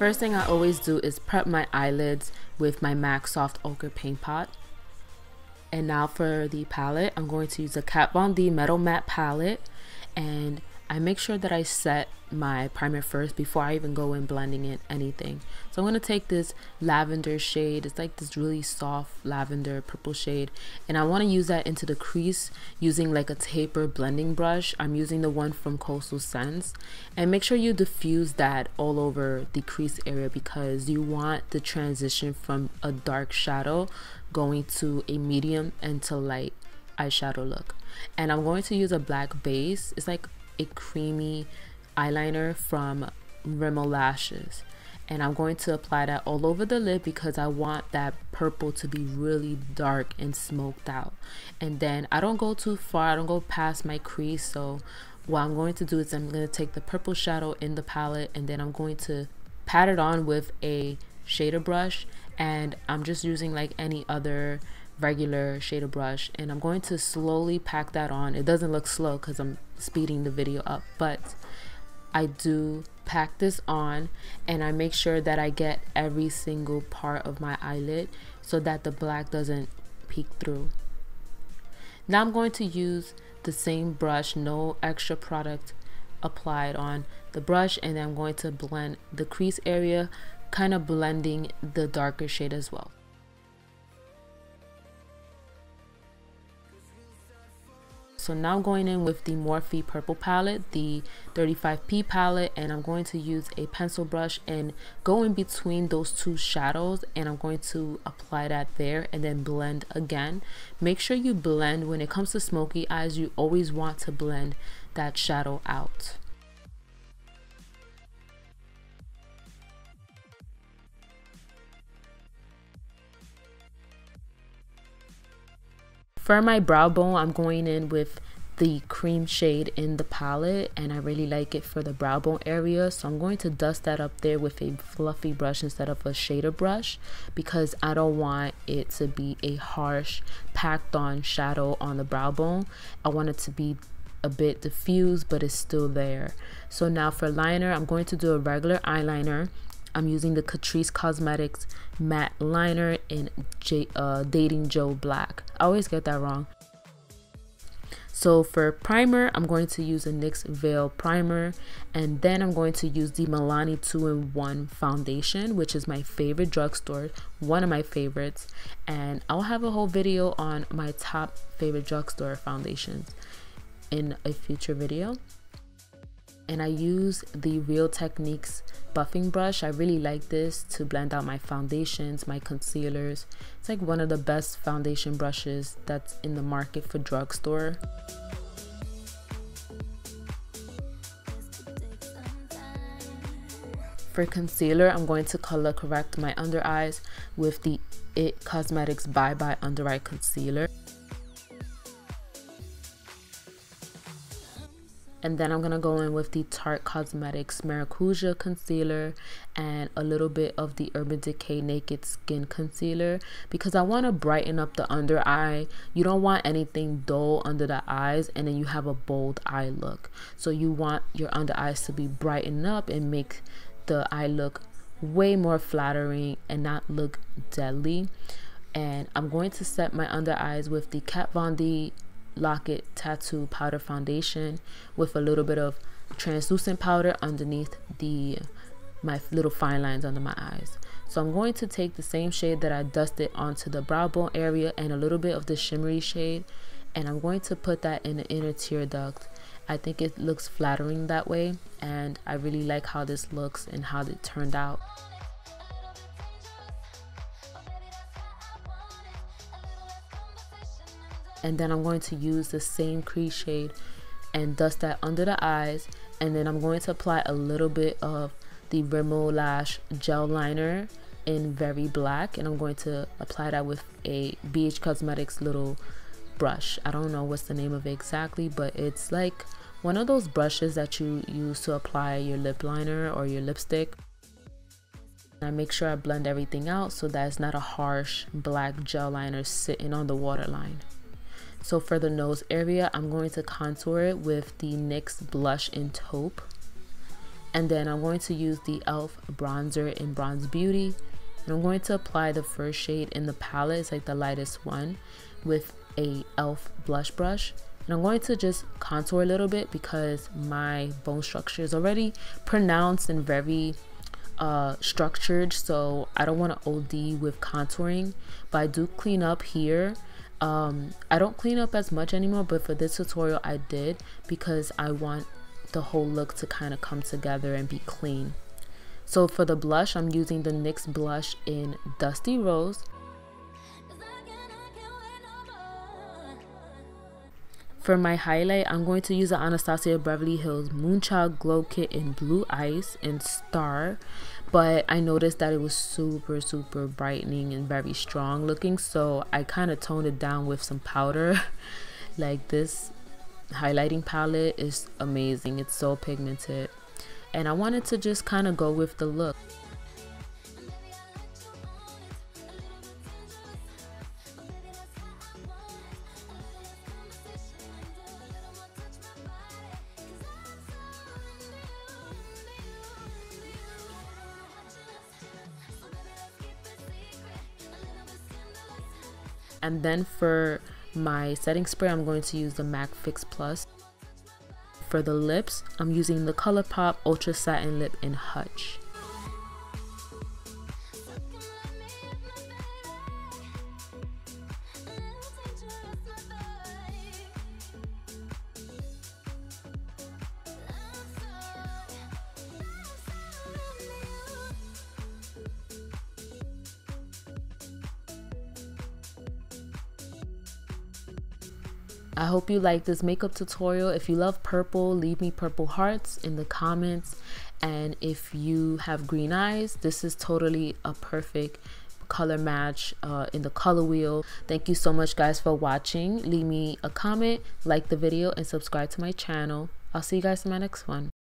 First thing I always do is prep my eyelids with my MAC Soft Ochre Paint Pot. And now for the palette, I'm going to use the Kat Von D Metal Matte palette, and I make sure that I set my primer first before I even go in blending in anything. So I'm going to take this lavender shade. It's like this really soft lavender purple shade, and I want to use that into the crease using like a taper blending brush. I'm using the one from Coastal Scents, and make sure you diffuse that all over the crease area because you want the transition from a dark shadow going to a medium and to light eyeshadow look. And I'm going to use a black base. It's like a creamy eyeliner from Rimmel Lashes, and I'm going to apply that all over the lid because I want that purple to be really dark and smoked out. And then I don't go too far, I don't go past my crease. So what I'm going to do is I'm going to take the purple shadow in the palette, and then I'm going to pat it on with a shader brush, and I'm just using like any other regular shader brush, and I'm going to slowly pack that on. It doesn't look slow because I'm speeding the video up, but I do pack this on, and I make sure that I get every single part of my eyelid so that the black doesn't peek through. Now I'm going to use the same brush, no extra product applied on the brush, and then I'm going to blend the crease area, kind of blending the darker shade as well. So now I'm going in with the Morphe purple palette, the 35P palette, and I'm going to use a pencil brush and go in between those two shadows, and I'm going to apply that there and then blend again. Make sure you blend. When it comes to smoky eyes, you always want to blend that shadow out. For my brow bone, I'm going in with the cream shade in the palette, and I really like it for the brow bone area. So I'm going to dust that up there with a fluffy brush instead of a shader brush because I don't want it to be a harsh packed on shadow on the brow bone. I want it to be a bit diffused, but it's still there. So now for liner, I'm going to do a regular eyeliner. I'm using the Catrice Cosmetics matte liner in Dating Joe Black. I always get that wrong. So for primer, I'm going to use a NYX Veil primer, and then I'm going to use the Milani 2-in-1 foundation, which is my favorite drugstore, one of my favorites, and I'll have a whole video on my top favorite drugstore foundations in a future video. And I use the Real Techniques buffing brush. I really like this to blend out my foundations, my concealers. It's like one of the best foundation brushes that's in the market for drugstore. For concealer, I'm going to color correct my under eyes with the IT Cosmetics Bye Bye Under Eye Concealer. And then I'm going to go in with the Tarte Cosmetics Maracuja Concealer and a little bit of the Urban Decay Naked Skin Concealer because I want to brighten up the under eye. You don't want anything dull under the eyes and then you have a bold eye look. So you want your under eyes to be brightened up and make the eye look way more flattering and not look deadly. And I'm going to set my under eyes with the Kat Von D Lock-It Tattoo Powder Foundation with a little bit of translucent powder underneath my little fine lines under my eyes. So I'm going to take the same shade that I dusted onto the brow bone area and a little bit of the shimmery shade, and I'm going to put that in the inner tear duct. I think it looks flattering that way, and I really like how this looks and how it turned out. And then I'm going to use the same crease shade and dust that under the eyes, and then I'm going to apply a little bit of the Rimmel Lash gel liner in Very Black, and I'm going to apply that with a BH Cosmetics little brush. I don't know what's the name of it exactly, but it's like one of those brushes that you use to apply your lip liner or your lipstick. And I make sure I blend everything out so that it's not a harsh black gel liner sitting on the waterline. So for the nose area, I'm going to contour it with the NYX blush in Taupe. And then I'm going to use the e.l.f. bronzer in Bronze Beauty. And I'm going to apply the first shade in the palette, it's like the lightest one, with a e.l.f. blush brush. And I'm going to just contour a little bit because my bone structure is already pronounced and very structured, so I don't want to OD with contouring, but I do clean up here. I don't clean up as much anymore, but for this tutorial I did because I want the whole look to kind of come together and be clean. So for the blush, I'm using the NYX blush in Dusty Rose. For my highlight, I'm going to use the Anastasia Beverly Hills Moonchild Glow Kit in Blue Ice and Star, but I noticed that it was super brightening and very strong looking, so I kind of toned it down with some powder. Like, this highlighting palette is amazing, it's so pigmented, and I wanted to just kind of go with the look. And then for my setting spray, I'm going to use the MAC Fix Plus. For the lips, I'm using the Colourpop Ultra Satin Lip in Hutch. I hope you like this makeup tutorial. If you love purple, leave me purple hearts in the comments. And if you have green eyes, this is totally a perfect color match in the color wheel. Thank you so much guys for watching. Leave me a comment, like the video, and subscribe to my channel. I'll see you guys in my next one.